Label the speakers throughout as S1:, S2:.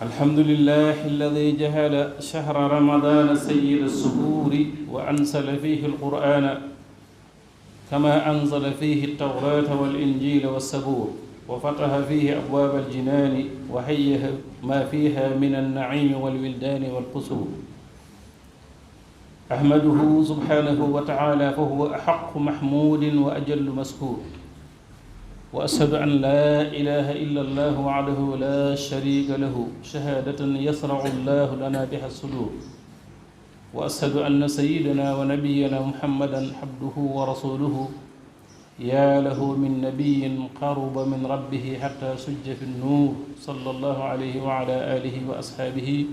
S1: الحمد لله الذي جعل شهر رمضان سيد السهور وأنزل فيه القرآن كما أنزل فيه التوراة والإنجيل والزبور وفتح فيه أبواب الجنان وهيئ ما فيها من النعيم والولدان والقصور. أحمده سبحانه وتعالى فهو أحق محمود وأجل مسكور، وأشهد أن لا إله إلا الله وحده لا شريك له شهادة يسرع الله لنا بها الصدور، وأشهد أن سيدنا ونبينا محمدا عبده ورسوله يا له من نبي قرب من ربه حتى سج في النور صلى الله عليه وعلى آله وأصحابه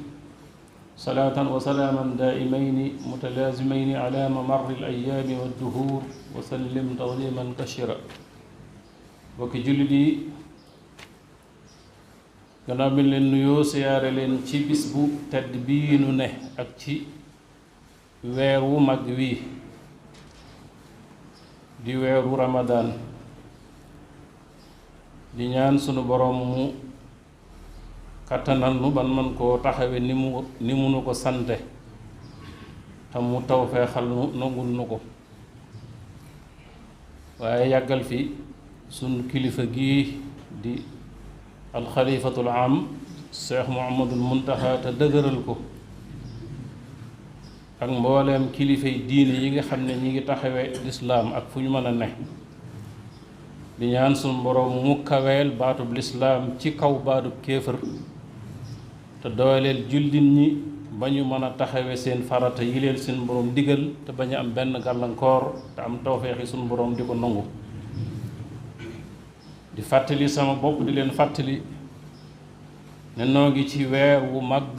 S1: صلاة وسلاما دائمين متلازمين على ممر الأيام والدهور وسلم تسليما كثيرا. bokki jullit yi, gannaaw bi leen nuyoo siyaare leen ci bis bu tedd bii nu ne ak ci weer wu mag wii di weeru Ramadan, di ñaan sunu borom mu kattanal nu ban man koo taxawe ni mu nu ko sante te mu tawfeexal nu nangul nu ko, waaye yàggal fi sun kilifa gii di alxalifatul am Cheikh Mouhamadul Muntaxa te dëgëral ko ak mbooleem kilifay diine yi nga xam ne ñi ngi taxawee lislaam ak fu ñu mën a ne, di ñaan sun boroom mu kaweel baatub lislaam ci kaw baatub kéefër te dooleel jullit ñi ba ñu mën a taxawe seen farata yi leen seen boroom digal te bañ a am benn gàllankoor te am tawfeexi sun boroom di ko nangu. di fàttali sama bopp di leen fàttali ne noo ngi ci weer wu màgg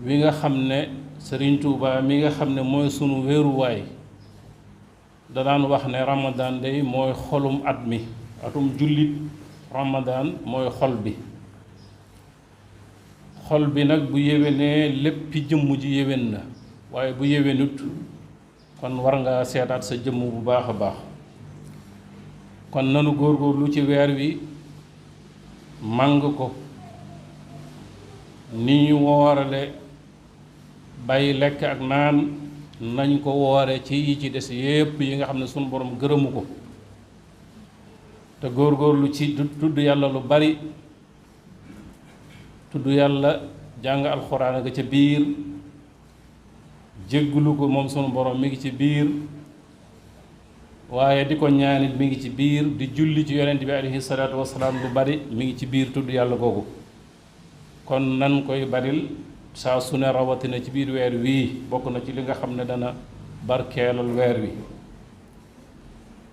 S1: wi nga xam ne Sëriñ Tuuba mi nga xam ne mooy sunu wéeruwaay da daan wax ne Ramadan day mooy xolum at mi, atum jullit Ramadan mooy xol bi. xol bi nag bu yéwénee léppi jëmm ji yéwén na, waaye bu yéwénut kon war nga seetaat sa jëmm bu baax a baax. kon nanu góorgóorlu ci weer wi màng ko ni ñu woorale bàyyi lekk ak naan nañ ko woore ci yi ci des yépp yi nga xam ne sunu borom gërëmu ko, te góorgóorlu ci tudd yàlla lu bari, tudd yàlla jàng alxuraan ga ca biir, jéggulu ko moom sunu borom mi ngi ci biir, waaye di ko ñaanit mi ngi ci biir, di julli ci yonent bi alayhi salaatu wasalaam lu bari mi ngi ci biir tudd yàlla googu. kon nan koy baril saa su ne, rawatina ci biir weer wii bokk na ci li nga xam ne dana barkeelal weer wi.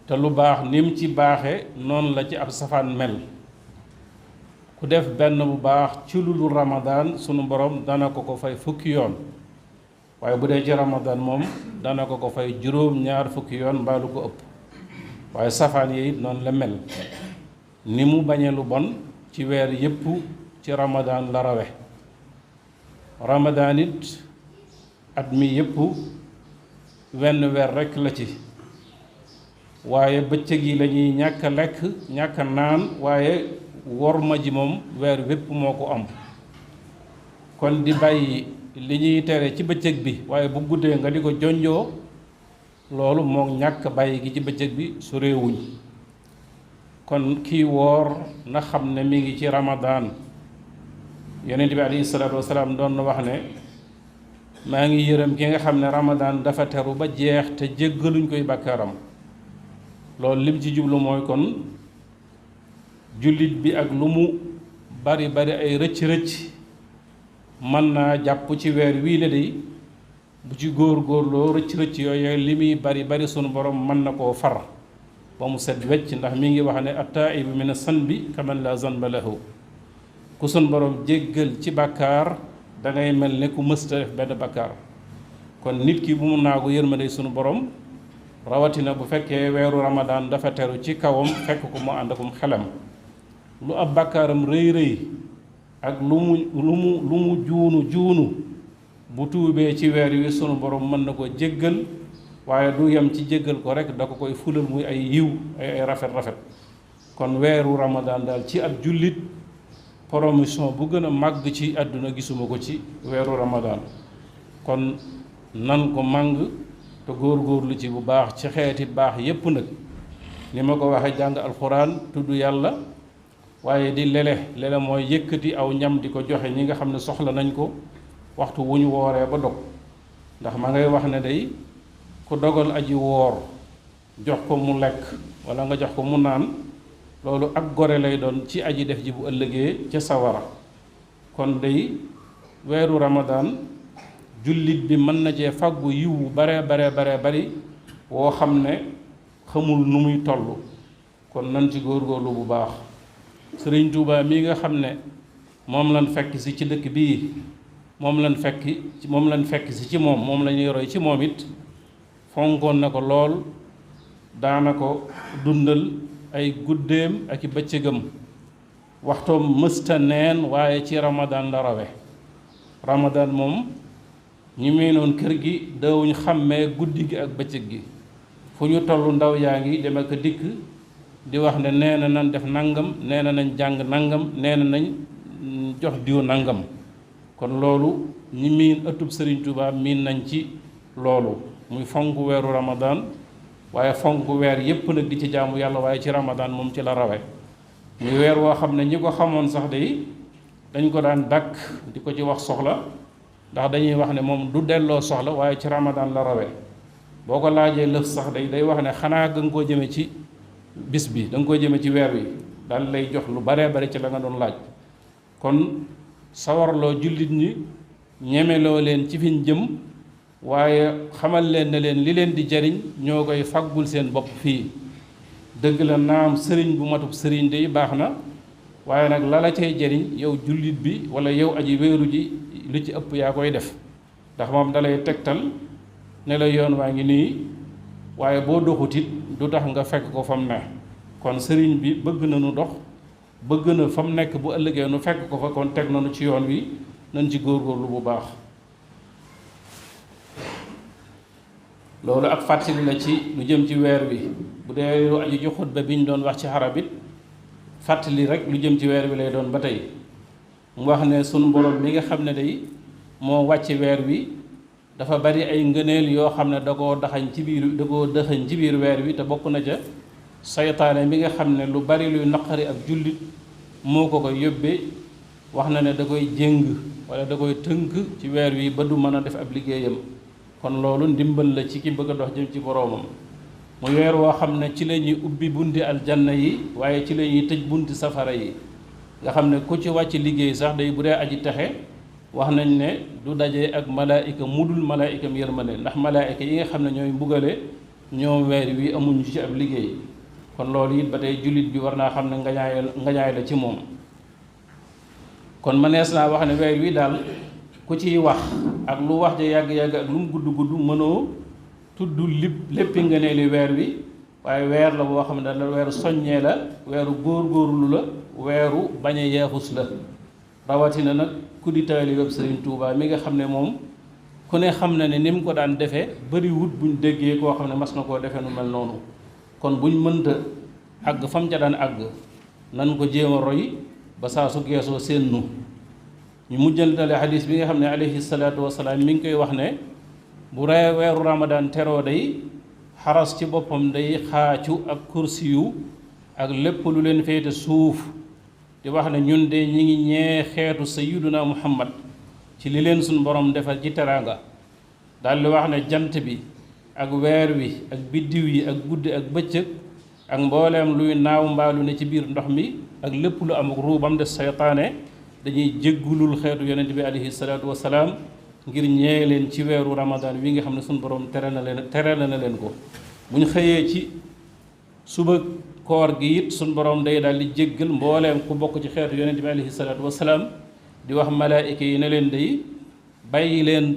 S1: te lu baax ni mu ci baaxe noonu la ci ab safaan mel. ku def benn bu baax ci lu dul Ramadan sunu borom dana ko fay fukki yoon, waaye bu dee ci Ramadan moom dana ko fay juróom-ñaar fukki yoon mbaa lu ko ëpp. waaye safaan yi it noonu la mel, ni mu bañee lu bon ci weer yépp ci Ramadan la rawe. Ramadan it at mi yépp wenn weer rekk la ci, waaye bëccëg yi lañuy ñàkk a lekk ñàkk a naan, waaye worma ji moom weer wépp moo ko am. kon di bàyyi li ñuy tere ci bëccëg bi waaye bu guddee nga di ko jonjoo, loolu moo ñàkk bàyyi gi ci bëccëg bi su réewuñ. kon kii woor na xam ne mi ngi ci Ramadan. yonent bi alayhi salaatu wasalaam doon na wax ne maa ngi yërëm ki nga xam ne Ramadan dafa teru ba jeex te jéggaluñ koy bàkkaaram. loolu lim ci jublu mooy kon jullit bi ak lu mu bari bari ay rëcc-rëcc mën naa jàpp ci weer wii la day bu ci góor-góorloo rëcc-rëcc yooyu li muy bari bari sunu borom mën na koo far ba mu set wecc, ndax mi ngi wax ne at-taa'ibu mina zanbi kaman laa zanba lahu. ku sunu borom jéggal ci bàkkaar dangay mel ne ku mësta def benn bàkkaar. kon nit ki bu mu naagu yërmande sunu borom, rawatina bu fekkee weeru Ramadan dafa teru ci kawam fekk ko mu ànd akum xelam. lu ab bàkkaaram rëy rëy ak lu mu juunu bu tuubee ci weer wi sunu borom mën na ko jéggal, waaye du yem ci jéggal ko rek da ko koy fulal muy ay yiw ay rafet rafet. kon weeru Ramadan daal ci ab jullit promotion bu gën a màgg ci àdduna gisuma ko ci weeru ramadaan kon nan ko màng te góor-góorlu ci bu baax ci xeeti baax yépp nag ni ma ko waxee jàng alxuraan tudd yàlla waaye di lele mooy yëkkati aw ñam di ko joxe ñi nga xam ne soxla nañ ko waxtu wu ñu wooree ba dog ndax ma ngay wax ne day ku dogal aji woor jox ko mu lekk wala nga jox ko mu naan loolu ak gore lay doon ci aji def ji bu ëllëgee ca sawara kon day weeru ramadaan jullit bi mën na cee fàggu yiwu bare bari woo xam ne xamul nu muy toll kon nan ci góorgóorlu bu baax sëriñ Tuubaa mii nga xam ne moom lan fekk si ci dëkk bii moom lan fekk si ci moom la ñuy roy ci moom it fonkoon na ko lool daana ko dundal ay guddeem ak i bëccëgam waxtoom mësta neen waaye ci ramadaan la rawe ramadaan moom ñi miinoon kër gi dawuñ xàmmee guddi gi ak bëccëg gi fu ñu tollu ndaw yaa ngi dem ak dikk di wax ne nee na nañ def nangam nee na nañ jàng nangam nee na nañ jox diw nangam kon loolu ñi miin ëttub Sëriñ Tuubaa miin nañ ci loolu muy fonk weeru ramadaan waaye fonk weer yépp nag di ci jaamu yàlla waaye ci ramadaan moom ci la rawe muy weer woo xam ne ñi ko xamoon sax day dañ ko daan dàkk di ko ci wax soxla ndax dañuy wax ne moom du delloo soxla waaye ci ramadaan la rawe boo ko laajee lëf sax day wax ne xanaa nga koo jëme ci bis bi da nga koy jëme ci weer wi daal lay jox lu baree bari ci la nga doon laaj kon sawarloo jullit ñi ñemeloo leen ci fiñ jëm waaye xamal leen ne leen li leen di jariñ ñoo koy faggul seen bopp fii dëgg la naam sëriñ bu matub sëriñ day baax na waaye nag la cay jariñ yow jullit bi wala yow aji wéeru ji lu ci ëpp yaa koy def ndax moom dalay tegtal ne la yoon waa ngi nii waaye boo doxutit du tax nga fekk ko fa mu ne kon sëriñ bi bëgg na nu dox bëgg na fa mu nekk bu ëllëgee nu fekk ko fa kon teg nañu ci yoon wi nañ ci góorgóorlu bu baax loolu ak fàttali la ci lu jëm ci weer wi bu dee lu aju ci xutba bi ñu doon wax ci xarabit fàttali rek lu jëm ci weer wi lay doon ba tey mu wax ne sunu borom mi nga xam ne day moo wàcc weer wi dafa bari ay ngëneel yoo xam ne da koo dëxañ ci biir weer wi te bokk na ca saytaane mi nga xam ne lu bari luy naqari ak jullit moo ko koy yóbbee wax na ne da koy jéng wala da koy tënk ci weer wi ba du mën a def ab liggéeyam kon loolu ndimbal la ci ki bëgg a dox jëm ci boroomam mu weer woo xam ne ci la ñuy ubbi bunti aljanna yi waaye ci la ñuy tëj bunti safara yi nga xam ne ku ci wàcc liggéey sax day bu dee aji texe wax nañ ne du daje ak malaayika mudul malaayikam yërmande ndax malaayika yi nga xam ne ñooy mbugale ñoom weer wi amuñu ci ab liggéey kon loolu it ba tey jullit bi war naa xam ne ngañaay la ci moom kon mënees naa wax ne weer wi daal ku ciy wax ak lu wax ja yàgg-yàgg ak lu mu gudd mënoo tudd léppi nga ne li weer wi waaye weer la boo xam ne daal weeru soññee la weeru góorgóorlu la weeru bañ a yeexus la rawatina nag ku di taalibeeb Sëriñ Tuubaa mi nga xam ne moom ku ne xam na ne ni mu ko daan defee bari wut buñ déggee koo xam ne mas na koo defee nu mel noonu kon buñ mënta àgg fam ca daan àgg nan ko jéem a roy ba saa su geesoo seen nu ñu mujjantale xadis bi nga xam ne alayhi salaatu wasalaam mi ngi koy wax ne bu ree weeru ramadaan teroo day xaras ci boppam day xaacu ak kursi yu ak lépp lu leen féete suuf di wax ne ñun de ñi ngi ñee xeetu sayyiduna muhammad ci li leen suñ borom defal ci teraanga daldi wax ne jant bi ak weer wi ak biddiw yi ak guddi ak bëccëg ak mbooleem luy naaw mbaalu ne ci biir ndox mi ak lépp lu am ruubam des saytaane dañuy jéggulul xeetu yonent bi alayhi salaatu wasalaam ngir ñee leen ci weeru ramadaan wi nga xam ne suñu borom tere na leen ko bu ñu xëyee ci suba koor gi it suñu borom day daal di jéggal mbooleem ku bokk ci xeetu yonent bi alayhi salaatu wasalaam di wax malaayika yi ne leen day bàyyi leen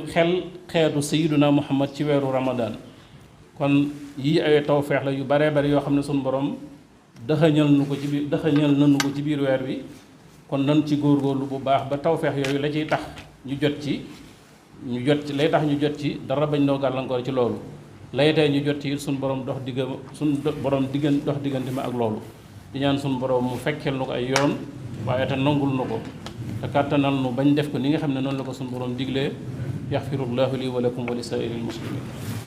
S1: xel xeetu sayyiduna muhammad ci weeru ramadaan kon yii ay tawfeex la yu baree bari yoo xam ne suñu borom dëxëñal nañu ko ci biir weer wi kon nan ci góorgóorlu bu baax ba tawfeex yooyu la ciy tax ñu jot ci lay tax ñu jot ci dara bañ noo gàllankoor ci loolu lay tey ñu jot ci suñu borom dox diggante ma ak loolu di ñaan suñu borom mu fekkeel nu ko ay yoon waaye te nangul nu ko te kàttanal nu bañ def ko ni nga xam ne noonu la ko suñu borom diglee yaxfirullahu li wa lakum wa li saa'iril muslimin